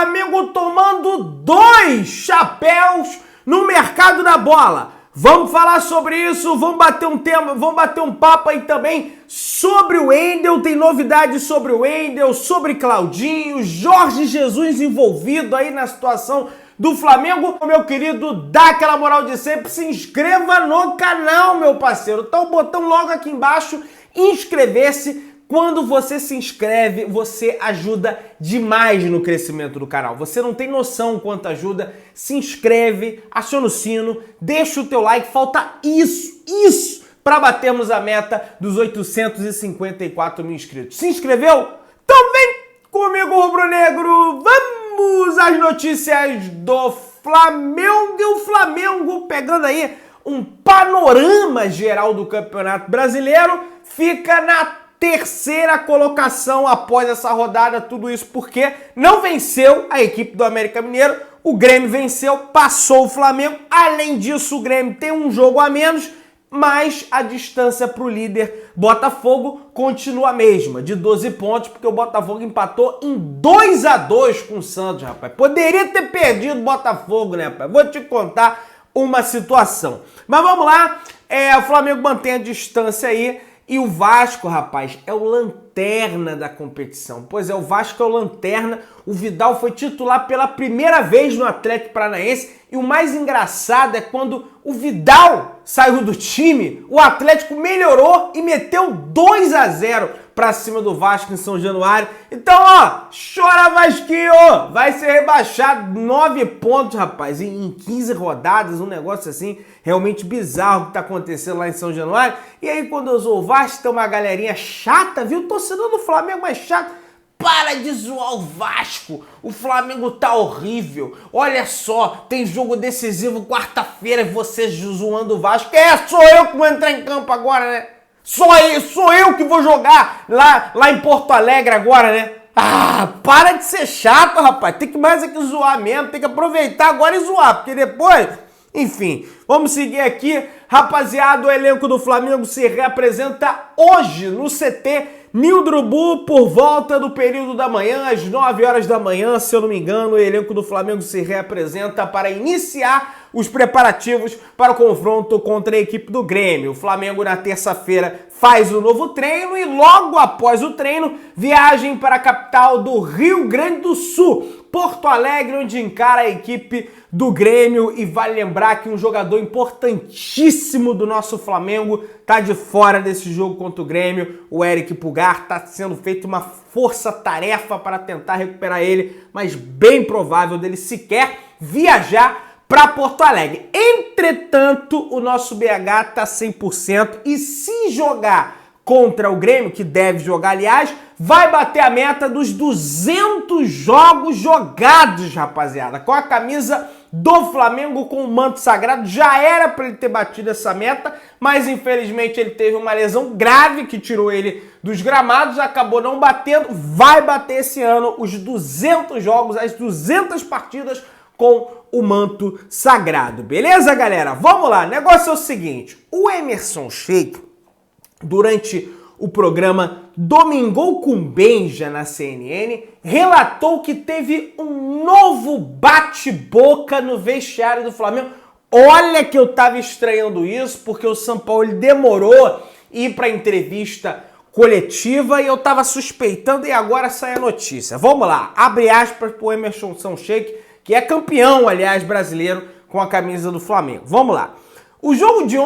Flamengo tomando 2 chapéus no mercado da bola. Vamos falar sobre isso, vamos bater um papo aí também sobre o Wendel, tem novidades sobre o Wendel, sobre Claudinho, Jorge Jesus envolvido aí na situação do Flamengo. Meu querido, dá aquela moral de sempre, se inscreva no canal, meu parceiro. Tá o botão logo aqui embaixo, inscrever-se. Quando você se inscreve, você ajuda demais no crescimento do canal. Você não tem noção quanto ajuda. Se inscreve, aciona o sino, deixa o teu like. Falta isso para batermos a meta dos 854 mil inscritos. Se inscreveu? Então vem comigo, rubro-negro. Vamos às notícias do Flamengo. E o Flamengo, pegando aí um panorama geral do Campeonato Brasileiro, fica na terceira colocação após essa rodada, tudo isso porque não venceu a equipe do América Mineiro, o Grêmio venceu, passou o Flamengo, além disso o Grêmio tem um jogo a menos, mas a distância para o líder Botafogo continua a mesma, de 12 pontos, porque o Botafogo empatou em 2-2 com o Santos, rapaz. Poderia ter perdido o Botafogo, né, rapaz? Vou te contar uma situação. Mas vamos lá, o Flamengo mantém a distância aí. E o Vasco, rapaz, é o lanterna da competição. Pois é, o Vasco é o lanterna. O Vidal foi titular pela primeira vez no Atlético Paranaense. E o mais engraçado é quando o Vidal saiu do time, o Atlético melhorou e meteu 2-0 pra cima do Vasco em São Januário. Então, ó, chora Vasquinho! Vai ser rebaixado 9 pontos, rapaz, em 15 rodadas, um negócio assim, realmente bizarro que tá acontecendo lá em São Januário. E aí, quando eu sou o Vasco, tem uma galerinha chata, viu? O torcedor do Flamengo é chato. Para de zoar o Vasco, o Flamengo tá horrível. Olha só, tem jogo decisivo quarta-feira e você zoando o Vasco. Sou eu que vou entrar em campo agora, né? Sou eu que vou jogar lá em Porto Alegre agora, né? Ah, para de ser chato, rapaz. Tem que mais aqui zoar mesmo, tem que aproveitar agora e zoar, porque depois... Enfim, vamos seguir aqui. Rapaziada, o elenco do Flamengo se reapresenta hoje no CT Nildo Urubu por volta do período da manhã, às 9 horas da manhã, se eu não me engano, o elenco do Flamengo se reapresenta para iniciar os preparativos para o confronto contra a equipe do Grêmio. O Flamengo na terça-feira faz o novo treino e logo após o treino, viagem para a capital do Rio Grande do Sul, Porto Alegre, onde encara a equipe do Grêmio. E vale lembrar que um jogador importantíssimo do nosso Flamengo tá de fora desse jogo contra o Grêmio, o Eric Pulgar. Tá sendo feita uma força-tarefa para tentar recuperar ele, mas bem provável dele sequer viajar para Porto Alegre. Entretanto, o nosso BH tá 100% e se jogar contra o Grêmio, que deve jogar, aliás, vai bater a meta dos 200 jogos jogados, rapaziada. Com a camisa do Flamengo, com o manto sagrado, já era para ele ter batido essa meta, mas infelizmente ele teve uma lesão grave que tirou ele dos gramados, acabou não batendo. Vai bater esse ano os 200 jogos, as 200 partidas com o manto sagrado. Beleza, galera? Vamos lá. O negócio é o seguinte, o Emerson Sheik, durante o programa Domingou com Benja na CNN, relatou que teve um novo bate-boca no vestiário do Flamengo. Olha que eu tava estranhando isso, porque o São Paulo demorou ir para entrevista coletiva e eu tava suspeitando e agora sai a notícia. Vamos lá, abre aspas pro Emerson Sheik, que é campeão, aliás, brasileiro com a camisa do Flamengo. Vamos lá. O jogo de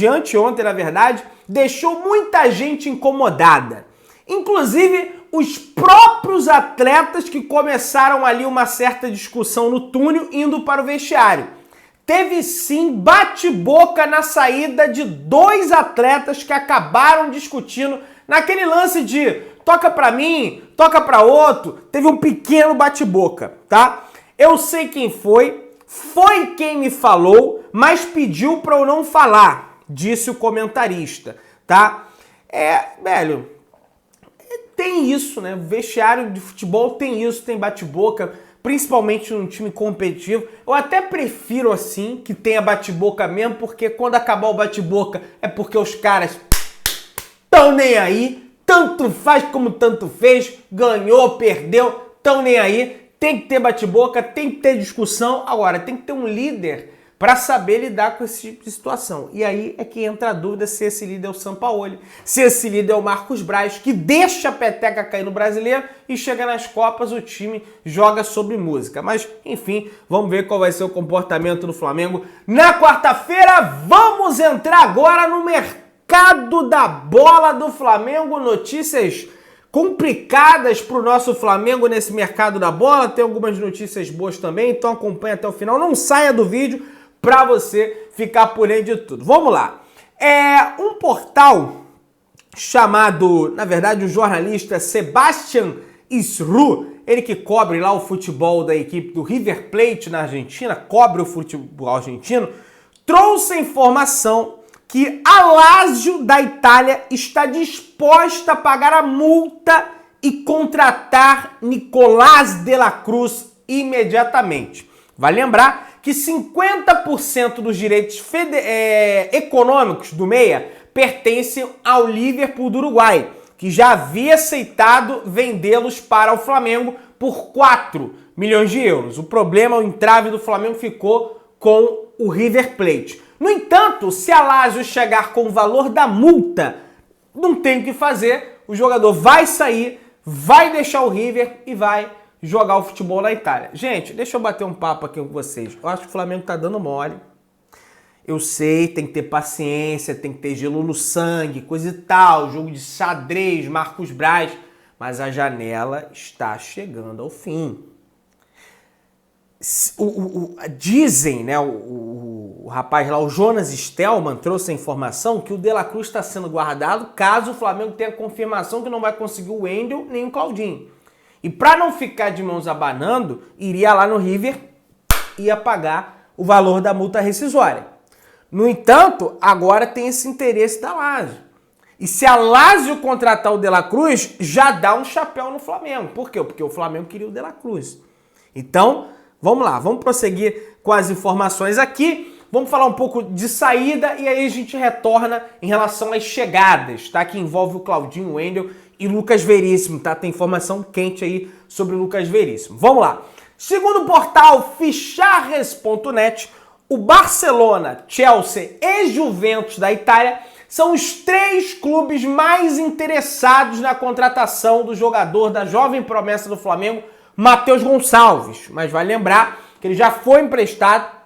anteontem, na verdade, deixou muita gente incomodada. Inclusive, os próprios atletas que começaram ali uma certa discussão no túnel indo para o vestiário. Teve sim bate-boca na saída de 2 atletas que acabaram discutindo naquele lance de toca pra mim, toca pra outro. Teve um pequeno bate-boca, tá? Eu sei quem foi quem me falou, mas pediu pra eu não falar, disse o comentarista, tá? Velho, tem isso, né? Vestiário de futebol tem isso, tem bate-boca, principalmente num time competitivo. Eu até prefiro assim, que tenha bate-boca mesmo, porque quando acabar o bate-boca é porque os caras tão nem aí, tanto faz como tanto fez, ganhou, perdeu, tão nem aí. tem que ter bate-boca, tem que ter discussão. Agora, tem que ter um líder para saber lidar com esse tipo de situação. E aí é que entra a dúvida se esse líder é o Sampaoli, se esse líder é o Marcos Braz, que deixa a peteca cair no Brasileiro e chega nas Copas, o time joga sobre música. Mas, enfim, vamos ver qual vai ser o comportamento do Flamengo na quarta-feira. Vamos entrar agora no mercado da bola do Flamengo. Notícias complicadas para o nosso Flamengo nesse mercado da bola. Tem algumas notícias boas também, então acompanha até o final. Não saia do vídeo para você ficar por dentro de tudo. Vamos lá. Um portal chamado, na verdade, o jornalista Sebastian Isru, ele que cobre lá o futebol da equipe do River Plate na Argentina, cobre o futebol argentino, trouxe a informação que a Lazio da Itália está disposta a pagar a multa e contratar Nicolás de la Cruz imediatamente. Vale lembrar que 50% dos direitos econômicos do meia pertencem ao Liverpool do Uruguai, que já havia aceitado vendê-los para o Flamengo por 4 milhões de euros. O problema, o entrave do Flamengo ficou com o River Plate. No entanto, se a Lazio chegar com o valor da multa, não tem o que fazer, o jogador vai sair, vai deixar o River e vai jogar o futebol na Itália. Gente, deixa eu bater um papo aqui com vocês. Eu acho que o Flamengo tá dando mole. Eu sei, tem que ter paciência, tem que ter gelo no sangue, coisa e tal, jogo de xadrez, Marcos Braz, mas a janela está chegando ao fim. Dizem, né, o rapaz lá, o Jonas Stelman, trouxe a informação que o De La Cruz está sendo guardado caso o Flamengo tenha confirmação que não vai conseguir o Wendel nem o Claudinho. E para não ficar de mãos abanando, iria lá no River e ia pagar o valor da multa rescisória. No entanto, agora tem esse interesse da Lazio. E se a Lazio contratar o De La Cruz, já dá um chapéu no Flamengo. Por quê? Porque o Flamengo queria o De La Cruz. Então, vamos lá, vamos prosseguir com as informações aqui. Vamos falar um pouco de saída e aí a gente retorna em relação às chegadas, tá? Que envolve o Claudinho, o Wendel e Lucas Veríssimo, tá? Tem informação quente aí sobre o Lucas Veríssimo. Vamos lá. Segundo o portal Ficharres.net, o Barcelona, Chelsea e Juventus da Itália são os 3 clubes mais interessados na contratação do jogador da jovem promessa do Flamengo, Matheus Gonçalves. Mas vai lembrar que ele já foi emprestado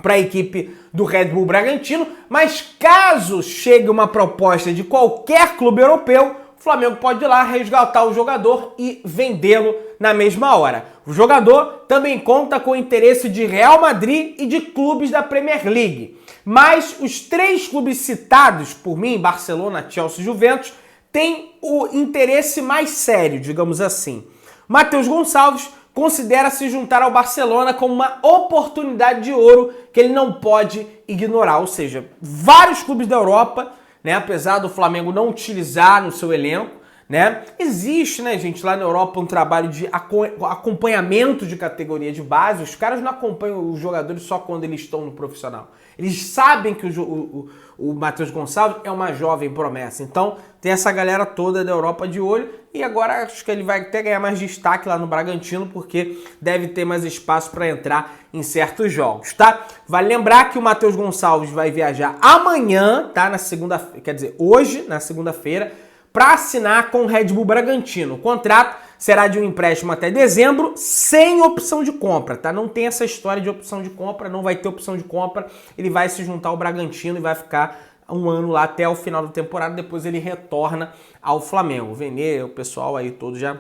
para a equipe do Red Bull Bragantino, mas caso chegue uma proposta de qualquer clube europeu, o Flamengo pode ir lá resgatar o jogador e vendê-lo na mesma hora. O jogador também conta com o interesse de Real Madrid e de clubes da Premier League. Mas os 3 clubes citados por mim, Barcelona, Chelsea e Juventus, têm o interesse mais sério, digamos assim. Matheus Gonçalves considera se juntar ao Barcelona como uma oportunidade de ouro que ele não pode ignorar. Ou seja, vários clubes da Europa, né, apesar do Flamengo não utilizar no seu elenco, né, existe, né, gente, lá na Europa um trabalho de acompanhamento de categoria de base. Os caras não acompanham os jogadores só quando eles estão no profissional. Eles sabem que o Matheus Gonçalves é uma jovem promessa. Então, tem essa galera toda da Europa de olho. E agora acho que ele vai até ganhar mais destaque lá no Bragantino, porque deve ter mais espaço para entrar em certos jogos, tá? Vale lembrar que o Matheus Gonçalves vai viajar amanhã, tá? Na segunda, quer dizer, hoje, na segunda-feira, para assinar com o Red Bull Bragantino. O contrato será de um empréstimo até dezembro, sem opção de compra, tá? Não tem essa história de opção de compra, não vai ter opção de compra. Ele vai se juntar ao Bragantino e vai ficar um ano lá até o final da temporada, depois ele retorna ao Flamengo. O Vene, o pessoal aí todo já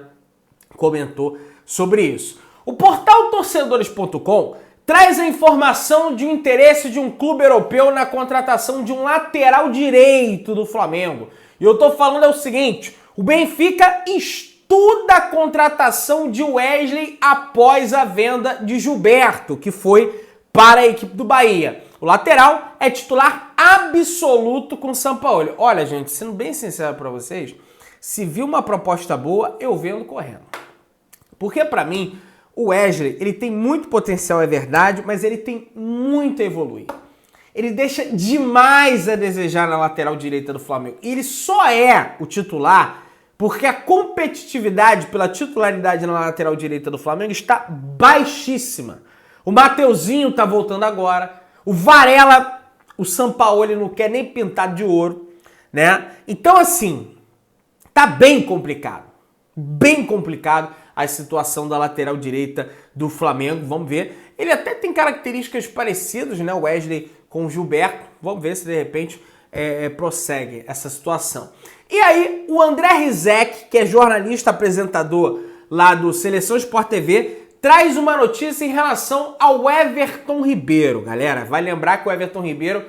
comentou sobre isso. O portal torcedores.com traz a informação de um interesse de um clube europeu na contratação de um lateral direito do Flamengo. E eu tô falando o seguinte, o Benfica estuda a contratação de Wesley após a venda de Gilberto, que foi para a equipe do Bahia. O lateral é titular absoluto com o Sampaoli. Olha, gente, sendo bem sincero para vocês, se vir uma proposta boa, eu vendo correndo. Porque para mim, o Wesley, ele tem muito potencial, é verdade, mas ele tem muito a evoluir. Ele deixa demais a desejar na lateral direita do Flamengo. E ele só é o titular porque a competitividade pela titularidade na lateral direita do Flamengo está baixíssima. O Mateuzinho tá voltando agora, o Varela, o Sampaoli não quer nem pintar de ouro, né? Então, assim, tá bem complicado a situação da lateral direita do Flamengo, vamos ver. Ele até tem características parecidas, né, o Wesley com o Gilberto, vamos ver se de repente prossegue essa situação. E aí, o André Rizek, que é jornalista apresentador lá do Seleção Sport TV, traz uma notícia em relação ao Everton Ribeiro, galera. Vai lembrar que o Everton Ribeiro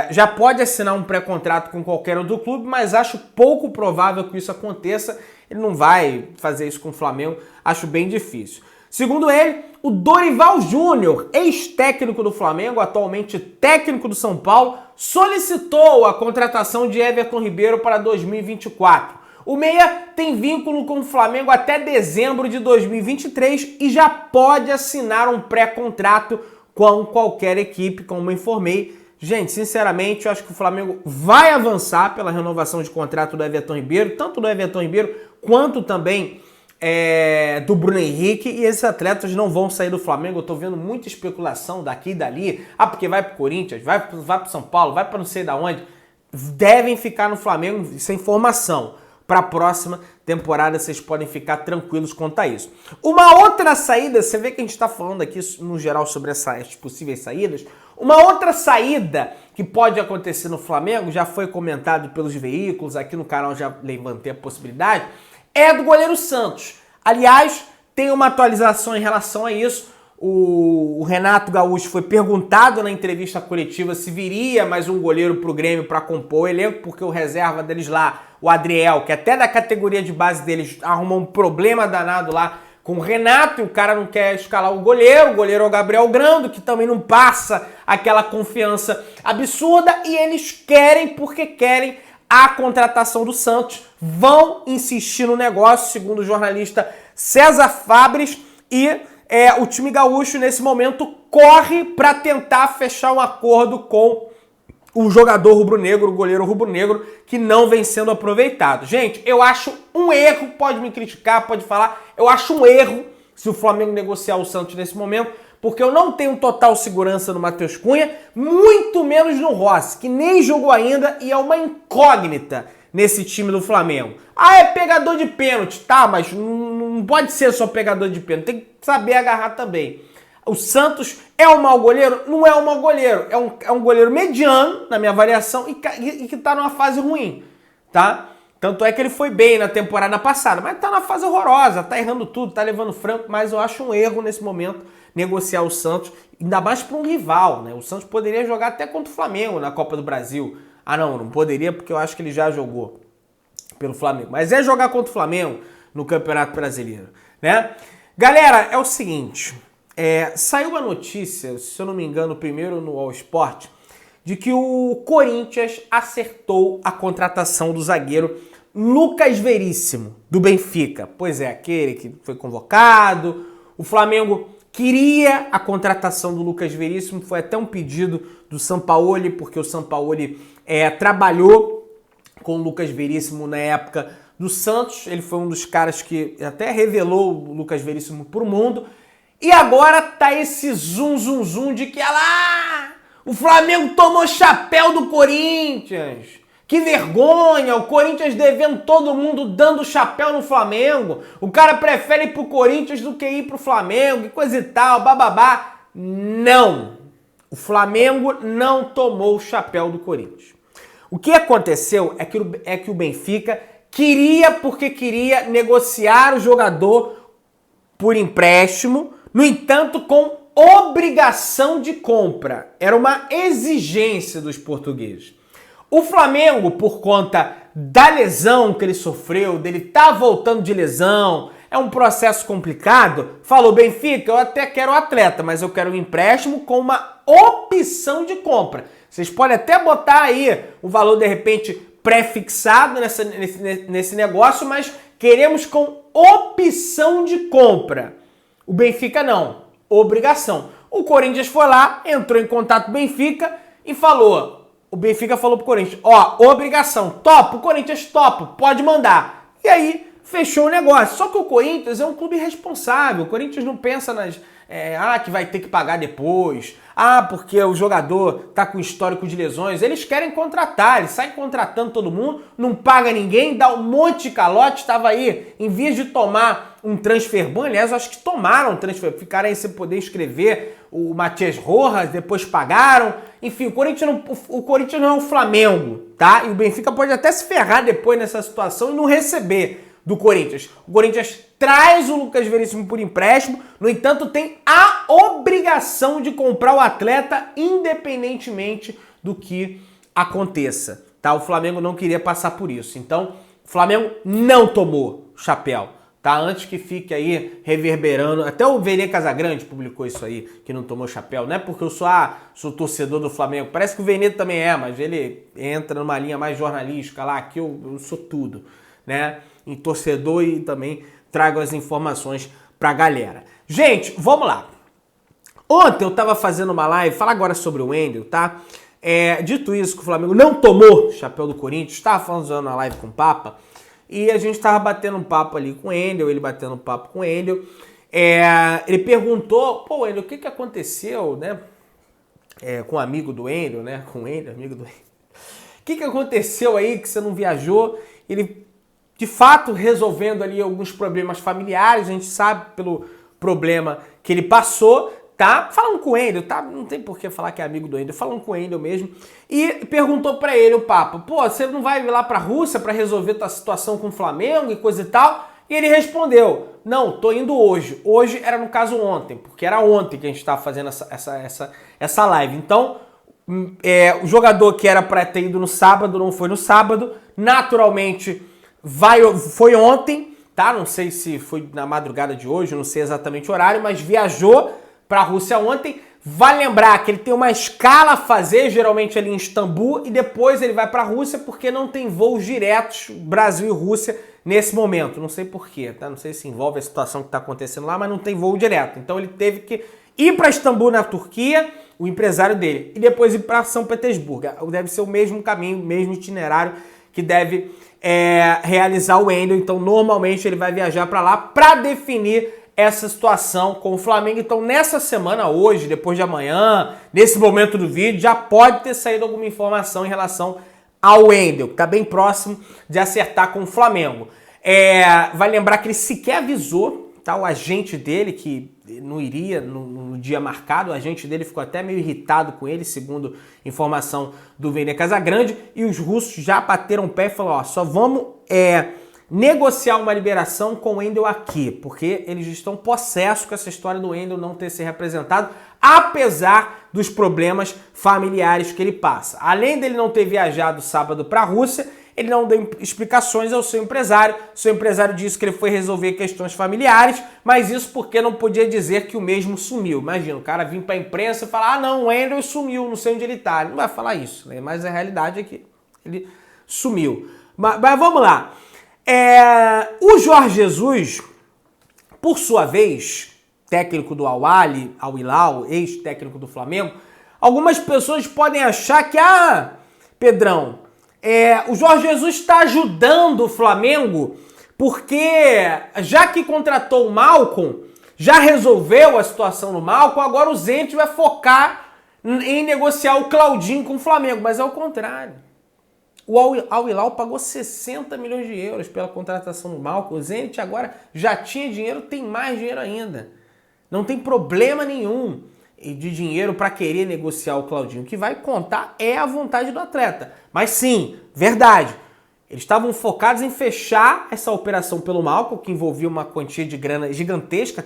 já pode assinar um pré-contrato com qualquer outro clube, mas acho pouco provável que isso aconteça. Ele não vai fazer isso com o Flamengo, acho bem difícil. Segundo ele, o Dorival Júnior, ex-técnico do Flamengo, atualmente técnico do São Paulo, solicitou a contratação de Everton Ribeiro para 2024. O meia tem vínculo com o Flamengo até dezembro de 2023 e já pode assinar um pré-contrato com qualquer equipe, como informei. Gente, sinceramente, eu acho que o Flamengo vai avançar pela renovação de contrato do Everton Ribeiro, tanto do Everton Ribeiro quanto também do Bruno Henrique, e esses atletas não vão sair do Flamengo. Eu tô vendo muita especulação daqui e dali, porque vai pro Corinthians, vai pro São Paulo, vai para não sei da onde. Devem ficar no Flamengo, isso é informação. Para a próxima temporada, vocês podem ficar tranquilos quanto a isso. Uma outra saída, você vê que a gente está falando aqui no geral sobre essas possíveis saídas, uma outra saída que pode acontecer no Flamengo, já foi comentado pelos veículos, aqui no canal já levantei a possibilidade, é do goleiro Santos. Aliás, tem uma atualização em relação a isso. O Renato Gaúcho foi perguntado na entrevista coletiva se viria mais um goleiro pro Grêmio para compor o elenco, porque o reserva deles lá, o Adriel, que até da categoria de base deles arrumou um problema danado lá com o Renato, e o cara não quer escalar o goleiro é o Gabriel Grando, que também não passa aquela confiança absurda, e eles querem, porque querem a contratação do Santos, vão insistir no negócio, segundo o jornalista César Fabres, e o time gaúcho, nesse momento, corre para tentar fechar um acordo com o jogador rubro-negro, o goleiro rubro-negro, que não vem sendo aproveitado. Gente, eu acho um erro, pode me criticar, pode falar, eu acho um erro se o Flamengo negociar o Santos nesse momento, porque eu não tenho total segurança no Matheus Cunha, muito menos no Rossi, que nem jogou ainda e é uma incógnita nesse time do Flamengo. É pegador de pênalti, tá, mas não pode ser só pegador de pênalti, tem que saber agarrar também. O Santos é um mau goleiro? Não é um mau goleiro, é um goleiro mediano, na minha avaliação, e que tá numa fase ruim, tá? Tanto é que ele foi bem na temporada passada, mas tá na fase horrorosa, tá errando tudo, tá levando franco, mas eu acho um erro nesse momento negociar o Santos, ainda mais para um rival, né? O Santos poderia jogar até contra o Flamengo na Copa do Brasil. Não poderia, porque eu acho que ele já jogou pelo Flamengo. Mas é jogar contra o Flamengo no Campeonato Brasileiro, né? Galera, é o seguinte, saiu uma notícia, se eu não me engano, primeiro no All Sport, de que o Corinthians acertou a contratação do zagueiro Lucas Veríssimo, do Benfica. Pois é, aquele que foi convocado. O Flamengo queria a contratação do Lucas Veríssimo, foi até um pedido do Sampaoli, porque o Sampaoli trabalhou com o Lucas Veríssimo na época do Santos. Ele foi um dos caras que até revelou o Lucas Veríssimo pro mundo. E agora tá esse zum de que o Flamengo tomou chapéu do Corinthians. Que vergonha, o Corinthians devendo todo mundo, dando chapéu no Flamengo. O cara prefere ir pro Corinthians do que ir pro Flamengo, e coisa e tal, bababá. Não, o Flamengo não tomou o chapéu do Corinthians. O que aconteceu é que o Benfica queria negociar o jogador por empréstimo, no entanto, com obrigação de compra. Era uma exigência dos portugueses. O Flamengo, por conta da lesão que ele sofreu, dele tá voltando de lesão, é um processo complicado, falou: Benfica, eu até quero o atleta, mas eu quero um empréstimo com uma opção de compra. Vocês podem até botar aí o valor, de repente, pré-fixado nesse negócio, mas queremos com opção de compra. O Benfica não, obrigação. O Corinthians foi lá, entrou em contato com o Benfica e falou... O Benfica falou pro Corinthians, obrigação, topa, o Corinthians topa, pode mandar. aí fechou o negócio. Só que o Corinthians é um clube responsável. O Corinthians não pensa que vai ter que pagar depois. Porque o jogador tá com histórico de lesões. Eles querem contratar, eles saem contratando todo mundo, não paga ninguém, dá um monte de calote. Estava aí, em vez de tomar um transfer ban, aliás, eu acho que tomaram um transfer, ficaram aí sem poder escrever o Matias Rojas, depois pagaram. Enfim, o Corinthians não é o Flamengo, tá? E o Benfica pode até se ferrar depois nessa situação e não receber do Corinthians. O Corinthians traz o Lucas Veríssimo por empréstimo, no entanto tem a obrigação de comprar o atleta independentemente do que aconteça, tá? O Flamengo não queria passar por isso, então o Flamengo não tomou chapéu, tá? Antes que fique aí reverberando, até o Vene Casagrande publicou isso aí, que não tomou chapéu, não é porque eu sou torcedor do Flamengo, parece que o Vene também é, mas ele entra numa linha mais jornalística lá, que eu sou tudo, né? Em torcedor e também trago as informações pra galera. Gente, vamos lá. Ontem eu tava fazendo uma live, fala agora sobre o Wendel, tá? Dito isso, que o Flamengo não tomou chapéu do Corinthians, tava falando na live com o Papa, e a gente tava batendo um papo ali com o Wendel, ele batendo um papo com o Wendel. Ele perguntou, pô, Wendel, o que aconteceu, né? Com o amigo do Wendel, né? Com o Wendel, amigo do Wendel. O que aconteceu aí que você não viajou? Ele, de fato, resolvendo ali alguns problemas familiares, a gente sabe pelo problema que ele passou, tá? Falando com o Wendel, tá? Não tem por que falar que é amigo do Wendel, falando com o Wendel mesmo. E perguntou pra ele, o Papa, pô, você não vai lá pra Rússia pra resolver tua situação com o Flamengo e coisa e tal? E ele respondeu, não, tô indo hoje. Hoje era, no caso, ontem, porque era ontem que a gente tava fazendo essa live. Então, o jogador que era pra ter ido no sábado, não foi no sábado, naturalmente foi ontem, tá? Não sei se foi na madrugada de hoje, não sei exatamente o horário, mas viajou para a Rússia ontem. Vale lembrar que ele tem uma escala a fazer, geralmente ali em Istambul, e depois ele vai para a Rússia porque não tem voos diretos Brasil e Rússia nesse momento. Não sei porquê, tá? Não sei se envolve a situação que está acontecendo lá, mas não tem voo direto. Então ele teve que ir para Istambul, na Turquia, o empresário dele, e depois ir para São Petersburgo. Deve ser o mesmo caminho, mesmo itinerário que deve realizar o Wendel. Então normalmente ele vai viajar para lá para definir essa situação com o Flamengo. Então nessa semana, hoje, depois de amanhã, nesse momento do vídeo, já pode ter saído alguma informação em relação ao Wendel, que está bem próximo de acertar com o Flamengo. Vai lembrar que ele sequer avisou, tá, o agente dele que não iria no dia marcado. O agente dele ficou até meio irritado com ele, segundo informação do Vene Casagrande, e os russos já bateram o pé e falaram, ó, só vamos negociar uma liberação com o Wendel aqui, porque eles estão possessos com essa história do Wendel não ter se representado, apesar dos problemas familiares que ele passa. Além dele não ter viajado sábado para a Rússia, ele não deu explicações ao seu empresário. Seu empresário disse que ele foi resolver questões familiares, mas isso porque não podia dizer que o mesmo sumiu. Imagina, o cara vir para a imprensa e falar, ah não, o Wendel sumiu, não sei onde ele está. Ele não vai falar isso, né? Mas a realidade é que ele sumiu. Mas vamos lá. O Jorge Jesus, por sua vez, técnico do Al Hilal, ex-técnico do Flamengo, algumas pessoas podem achar que, Pedrão, o Jorge Jesus está ajudando o Flamengo porque, já que contratou o Malcom, já resolveu a situação no Malcom, agora o Zenit vai focar em negociar o Claudinho com o Flamengo, mas é o contrário. O Al Hilal pagou 60 milhões de euros pela contratação do Malcom. O Zenit agora já tinha dinheiro, tem mais dinheiro ainda. Não tem problema nenhum de dinheiro para querer negociar o Claudinho. O que vai contar é a vontade do atleta. Mas sim, verdade, eles estavam focados em fechar essa operação pelo Malcom, que envolvia uma quantia de grana gigantesca,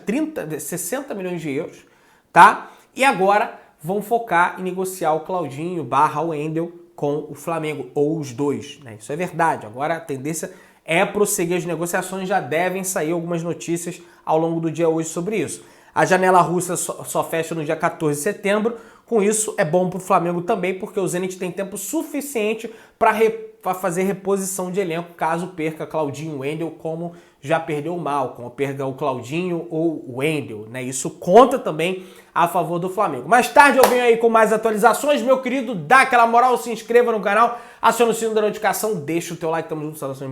60 milhões de euros, tá? E agora vão focar em negociar o Claudinho / Wendel com o Flamengo, ou os dois, né? Isso é verdade. Agora a tendência é prosseguir as negociações, já devem sair algumas notícias ao longo do dia hoje sobre isso. A janela russa só fecha no dia 14 de setembro, com isso é bom para o Flamengo também, porque o Zenit tem tempo suficiente para fazer reposição de elenco, caso perca Claudinho, Wendel, como já perdeu o Malcom, perca o Claudinho ou o Wendel, né? Isso conta também a favor do Flamengo. Mais tarde eu venho aí com mais atualizações, meu querido, dá aquela moral, se inscreva no canal, aciona o sino da notificação, deixa o teu like, tamo junto, saudações,